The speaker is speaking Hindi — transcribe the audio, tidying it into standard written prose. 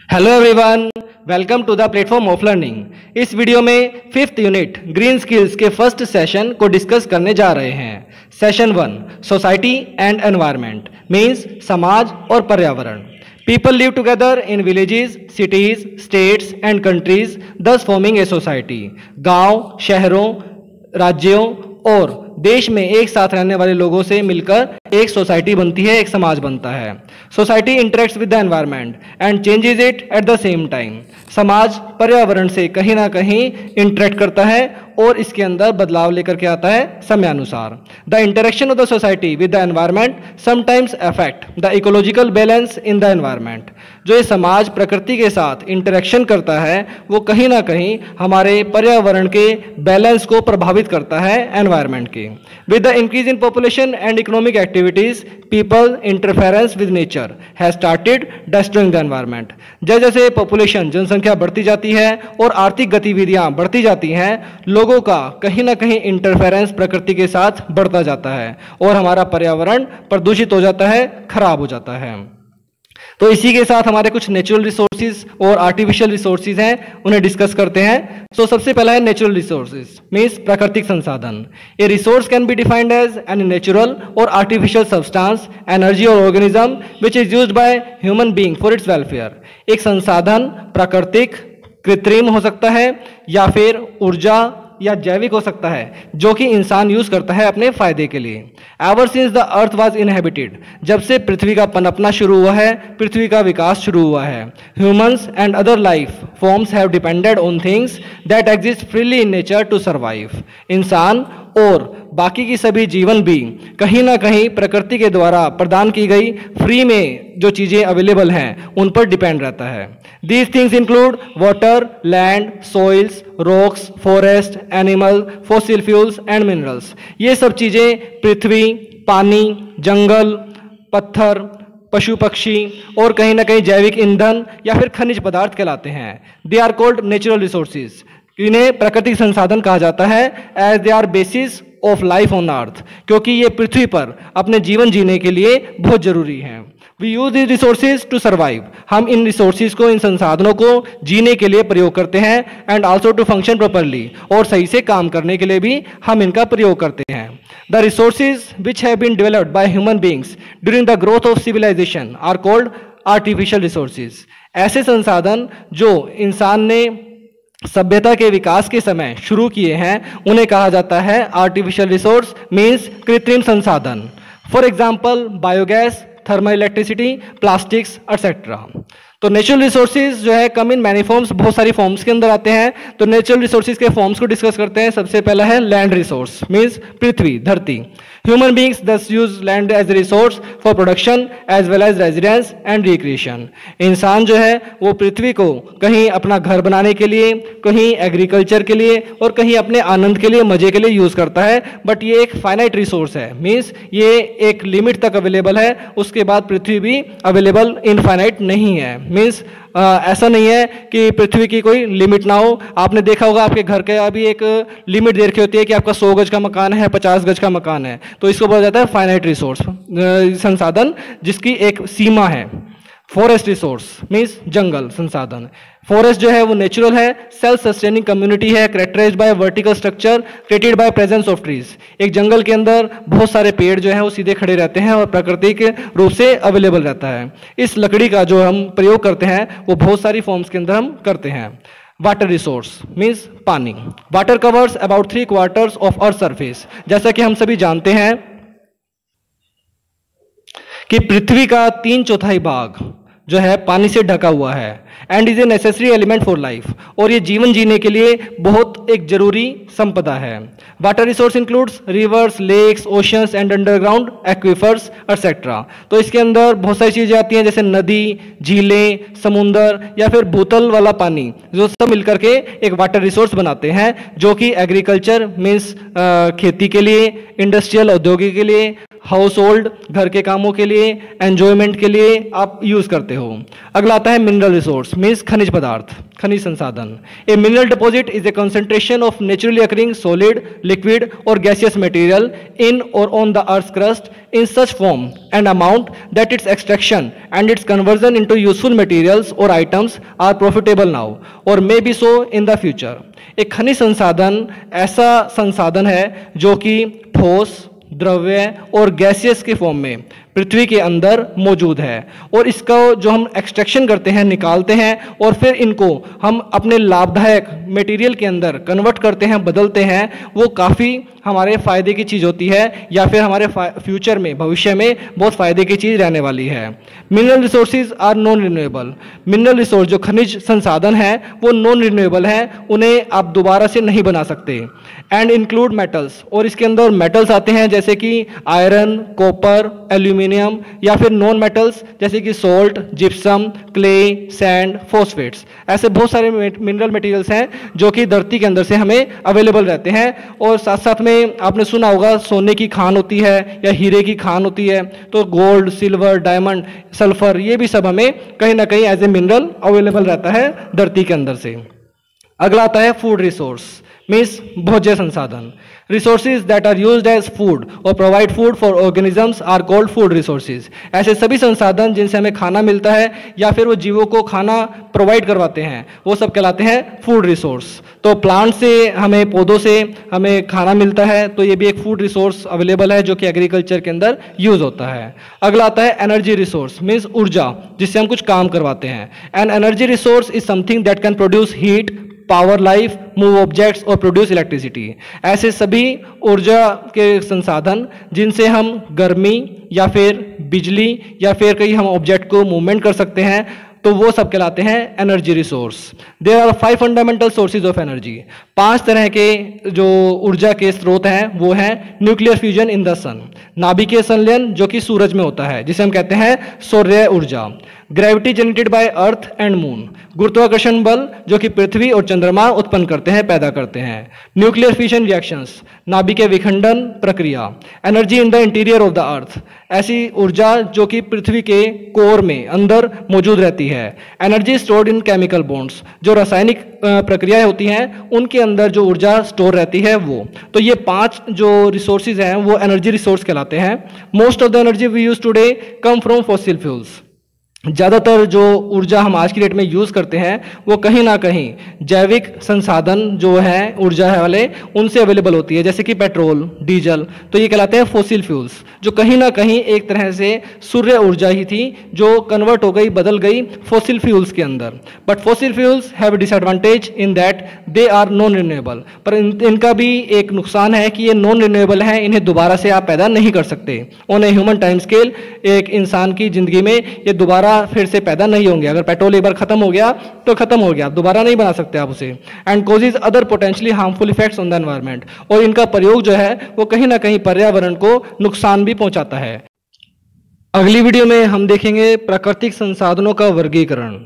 Hello everyone, welcome to the platform of learning. इस वीडियो में 5th यूनिट ग्रीन स्किल्स के फर्स्ट सेशन को डिस्कस करने जा रहे हैं। Session 1 society and environment means समाज और पर्यावरण। People live together in villages, cities, states and countries, thus forming a society. गांव, शहरों, राज्यों और देश में एक साथ रहने वाले लोगों से मिलकर एक सोसाइटी बनती है, एक समाज बनता है। Society interacts with the environment and changes it at the same time. समाज पर्यावरण से कहीं ना कहीं इंटरेक्ट करता है और इसके अंदर बदलाव लेकर के आता है समयानुसार। The interaction of the society with the environment sometimes affect the ecological balance in the environment. जो ये समाज प्रकृति के साथ इंटरेक्शन करता है वो कहीं ना कहीं हमारे पर्यावरण के बैलेंस को प्रभावित करता है एनवायरनमेंट के। With the increase in population and economic activities, people interference with nature has started destroying the environment. जैसे जैसे पॉपुलेशन जनसंख्या बढ़ती जाती है और आर्थिक गतिविधियां बढ़ती जाती हैं, लोगों का कहीं ना कहीं इंटरफेरेंस प्रकृति के साथ बढ़ता जाता है और हमारा पर्यावरण प्रदूषित हो जाता है, खराब हो जाता है। तो इसी के साथ हमारे कुछ नेचुरल रिसोर्सेज और आर्टिफिशियल रिसोर्सेज हैं, उन्हें डिस्कस करते हैं। तो सबसे पहला है नेचुरल रिसोर्सेज मीन्स प्राकृतिक संसाधन। A resource can be defined as an natural और आर्टिफिशियल सब्सटेंस, एनर्जी और organism which is used by human being for its welfare. एक संसाधन प्राकृतिक, कृत्रिम हो सकता है या फिर ऊर्जा या जैविक हो सकता है जो कि इंसान यूज करता है अपने फायदे के लिए। Ever since the earth was inhabited, जब से पृथ्वी का पनपना शुरू हुआ है, पृथ्वी का विकास शुरू हुआ है, humans and other life forms have depended on things that exist freely in nature to survive. इंसान और बाकी की सभी जीवन भी कहीं ना कहीं प्रकृति के द्वारा प्रदान की गई फ्री में जो चीज़ें अवेलेबल हैं उन पर डिपेंड रहता है। These things include water, land, soils, rocks, forest, animal, fossil fuels and minerals. ये सब चीज़ें पृथ्वी, पानी, जंगल, पत्थर, पशु पक्षी और कहीं ना कहीं जैविक ईंधन या फिर खनिज पदार्थ कहलाते हैं। They are called natural resources. इन्हें प्राकृतिक संसाधन कहा जाता है as they are basis of life on earth, क्योंकि ये पृथ्वी पर अपने जीवन जीने के लिए बहुत जरूरी हैं। We use this resources to survive. हम इन रिसोर्सेज को, इन संसाधनों को जीने के लिए प्रयोग करते हैं and also to function properly, और सही से काम करने के लिए भी हम इनका प्रयोग करते हैं। The resources which have been developed by human beings during the growth of civilisation are called artificial resources. ऐसे संसाधन जो इंसान ने सभ्यता के विकास के समय शुरू किए हैं उन्हें कहा जाता है आर्टिफिशियल रिसोर्स मीन्स कृत्रिम संसाधन। For example biogas, thermal electricity, plastics etcetera. तो नेचुरल रिसोर्सेज जो है कम इन मैनी फॉर्म्स, बहुत सारी फॉर्म्स के अंदर आते हैं। तो नेचुरल रिसोर्सेज के फॉर्म्स को डिस्कस करते हैं। सबसे पहला है लैंड रिसोर्स मीन्स पृथ्वी, धरती। Human beings thus use land as a resource for production as well as residence and recreation. इंसान जो है वो पृथ्वी को कहीं अपना घर बनाने के लिए, कहीं एग्रीकल्चर के लिए और कहीं अपने आनंद के लिए, मजे के लिए यूज करता है। बट ये एक फाइनाइट रिसोर्स है मीन्स ये एक लिमिट तक अवेलेबल है, उसके बाद पृथ्वी भी अवेलेबल इनफाइनाइट नहीं है। मीन्स ऐसा नहीं है कि पृथ्वी की कोई लिमिट ना हो। आपने देखा होगा आपके घर के अभी एक लिमिट दे रखी होती है कि आपका 100 गज का मकान है, 50 गज का मकान है, तो इसको बोला जाता है फाइनाइट रिसोर्स, संसाधन जिसकी एक सीमा है। फॉरेस्ट रिसोर्स मीन्स जंगल संसाधन। फॉरेस्ट जो है वो नेचुरल है, सेल्फ सस्टेनिंग कम्युनिटी है, characterised by vertical structure created by presence of trees. एक जंगल के अंदर बहुत सारे पेड़ जो है वो सीधे खड़े रहते हैं और प्राकृतिक रूप से अवेलेबल रहता है। इस लकड़ी का जो हम प्रयोग करते हैं वो बहुत सारी फॉर्म्स के अंदर हम करते हैं। वाटर रिसोर्स मीन्स पानी। Water covers about 3/4 of earth surface. जैसा कि हम सभी जानते हैं कि पृथ्वी का 3/4 भाग जो है पानी से ढका हुआ है and is a necessary element for life, और ये जीवन जीने के लिए बहुत एक जरूरी संपदा है। Water resource includes rivers, lakes, oceans and underground aquifers etcetera. तो इसके अंदर बहुत सारी चीजें आती हैं जैसे नदी, झीलें, समुंदर या फिर भूतल वाला पानी, जो सब मिलकर के एक वाटर रिसोर्स बनाते हैं, जो कि एग्रीकल्चर मीन्स खेती के लिए, इंडस्ट्रियल औद्योगिक के लिए, हाउस होल्ड घर के कामों के लिए, एंजॉयमेंट के लिए आप यूज करते हो। अगला आता है मिनरल रिसोर्स रिसोर्स मीन्स खनिज पदार्थ, खनिज संसाधन। A mineral deposit is a concentration of naturally occurring solid, liquid और गैसियस मटेरियल इन और on the earth crust in such form and amount that its extraction and its conversion into useful materials or items are profitable now or may be so in the future। एक खनिज संसाधन ऐसा संसाधन है जो कि ठोस, द्रव्य और गैसियस के फॉर्म में पृथ्वी के अंदर मौजूद है, और इसका जो हम एक्सट्रैक्शन करते हैं, निकालते हैं, और फिर इनको हम अपने लाभदायक मटेरियल के अंदर कन्वर्ट करते हैं, बदलते हैं, वो काफ़ी हमारे फ़ायदे की चीज़ होती है, या फिर हमारे फ्यूचर में, भविष्य में बहुत फ़ायदे की चीज़ रहने वाली है। Mineral resources are non renewable. Mineral resource जो खनिज संसाधन है वो नॉन रिन्यूएबल है, उन्हें आप दोबारा से नहीं बना सकते। एंड इंक्लूड मेटल्स, और इसके अंदर मेटल्स आते हैं जैसे कि आयरन, कॉपर, एल्यूमिनियम, या फिर नॉन मेटल्स जैसे कि salt, gypsum, clay, sand, phosphates. ऐसे बहुत सारे मिनरल मटेरियल्स हैं जो कि धरती के अंदर से हमें अवेलेबल रहते हैं। और साथ साथ में आपने सुना होगा सोने की खान होती है या हीरे की खान होती है, तो गोल्ड, सिल्वर, डायमंड, सल्फर, ये भी सब हमें कहीं ना कहीं एज ए मिनरल अवेलेबल रहता है धरती के अंदर से। अगला आता है फूड रिसोर्स मीन्स भोज्य संसाधन। Resources that are used as food और provide food for organisms are called food resources. ऐसे सभी संसाधन जिनसे हमें खाना मिलता है या फिर वो जीवों को खाना प्रोवाइड करवाते हैं, वो सब कहलाते हैं फूड रिसोर्स। तो प्लांट से हमें, पौधों से हमें खाना मिलता है, तो ये भी एक फूड रिसोर्स अवेलेबल है जो कि एग्रीकल्चर के अंदर यूज होता है। अगला आता है एनर्जी रिसोर्स मीन्स ऊर्जा, जिससे हम कुछ काम करवाते हैं। An energy resource is something that can produce heat, power life, move objects और प्रोड्यूस इलेक्ट्रिसिटी। ऐसे सभी ऊर्जा के संसाधन जिनसे हम गर्मी या फिर बिजली या फिर कहीं हम ऑब्जेक्ट को मूवमेंट कर सकते हैं, तो वो सब कहलाते हैं energy resource. There are 5 fundamental sources of energy. 5 तरह के जो ऊर्जा के स्रोत हैं वो हैं न्यूक्लियर फ्यूजन इन द सन, नाभिकीय संलयन जो कि सूरज में होता है जिसे हम कहते हैं सौर्य ऊर्जा। Gravity generated by earth and moon, गुरुत्वाकर्षण बल जो कि पृथ्वी और चंद्रमा उत्पन्न करते हैं, पैदा करते हैं। न्यूक्लियर फ्यूजन रिएक्शंस, नाभिकीय विखंडन प्रक्रिया। Energy in the interior of the earth, ऐसी ऊर्जा जो कि पृथ्वी के कोर में अंदर मौजूद रहती है। Energy stored in chemical bonds, जो रासायनिक प्रक्रियाएं होती हैं उनके अंदर जो ऊर्जा स्टोर रहती है वो। तो ये 5 जो रिसोर्सेज हैं वो एनर्जी रिसोर्स कहलाते हैं। Most of the energy we use today come from fossil fuels. ज़्यादातर जो ऊर्जा हम आज की डेट में यूज़ करते हैं वो कहीं ना कहीं जैविक संसाधन जो हैं ऊर्जा है वाले उनसे अवेलेबल होती है, जैसे कि पेट्रोल, डीजल। तो ये कहलाते हैं फॉसिल फ्यूल्स, जो कहीं ना कहीं एक तरह से सूर्य ऊर्जा ही थी जो कन्वर्ट हो गई, बदल गई फॉसिल फ्यूल्स के अंदर। But fossil fuels have disadvantage in that they are non renewable. पर इनका भी एक नुकसान है कि ये नॉन रिन्यूएबल हैं, इन्हें दोबारा से आप पैदा नहीं कर सकते। On a human time scale, एक इंसान की जिंदगी में ये दोबारा फिर से पैदा नहीं होंगे। अगर पेट्रोल एक बार खत्म हो गया तो खत्म हो गया, दोबारा नहीं बना सकते आप उसे। And causes other potentially harmful effects on the environment, और इनका प्रयोग जो है वो कहीं ना कहीं पर्यावरण को नुकसान भी पहुंचाता है। अगली वीडियो में हम देखेंगे प्राकृतिक संसाधनों का वर्गीकरण।